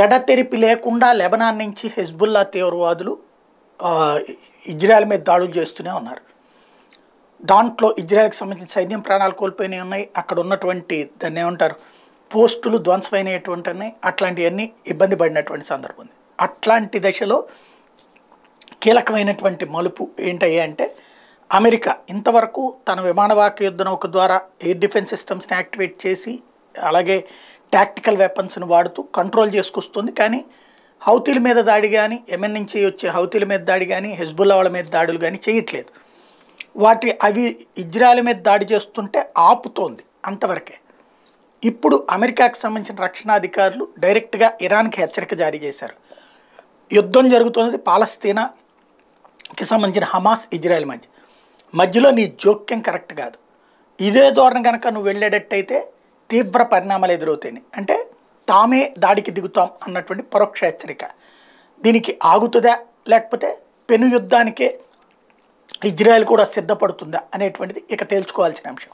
ఎడతెరిపి లేకుండా లెబనాన్ నుంచి హెజ్బుల్లా తీవ్రవాదులు ఇజ్రాయెల్ మీద దాడులు చేస్తూనే ఉన్నారు. దాంట్లో ఇజ్రాయెల్కి సంబంధించిన సైన్యం ప్రాణాలు కోల్పోయినవి ఉన్నాయి. అక్కడ ఉన్నటువంటి దాన్ని ఏమంటారు పోస్టులు ధ్వంసమైనటువంటి ఉన్నాయి. అట్లాంటివన్నీ ఇబ్బంది పడినటువంటి సందర్భం ఉంది. అట్లాంటి దశలో కీలకమైనటువంటి మలుపు ఏంటయ్యా అంటే అమెరికా ఇంతవరకు తన విమానవాహక యుద్ధ నౌక ద్వారా ఎయిర్ డిఫెన్స్ సిస్టమ్స్ని యాక్టివేట్ చేసి అలాగే టాక్టికల్ వెపన్స్ని వాడుతూ కంట్రోల్ చేసుకొస్తుంది. కానీ హౌతీల మీద దాడి కానీ యెమెన్ నుంచి వచ్చే హౌతీల మీద దాడి కానీ హెజ్బుల్లా వాళ్ళ మీద దాడులు కానీ చేయట్లేదు. అవి ఇజ్రాయెల్ మీద దాడి చేస్తుంటే ఆపుతోంది అంతవరకే. ఇప్పుడు అమెరికాకి సంబంధించిన రక్షణ అధికారులు డైరెక్ట్గా ఇరాన్కి హెచ్చరిక జారీ చేశారు. యుద్ధం జరుగుతున్నది పాలస్తీనాకి సంబంధించిన హమాస్ ఇజ్రాయెల్ మధ్యలో నీ జోక్యం కరెక్ట్ కాదు. ఇదే ధోరణి కనుక నువ్వు వెళ్ళేటట్టయితే తీవ్ర పరిణామాలు ఎదురవుతాయి. అంటే తామే దాడికి దిగుతాం అన్నటువంటి పరోక్ష హెచ్చరిక. దీనికి ఆగుతుందా లేకపోతే పెను యుద్ధానికే ఇజ్రాయెల్ కూడా సిద్ధపడుతుందా అనేటువంటిది ఇక తేల్చుకోవాల్సిన అంశం.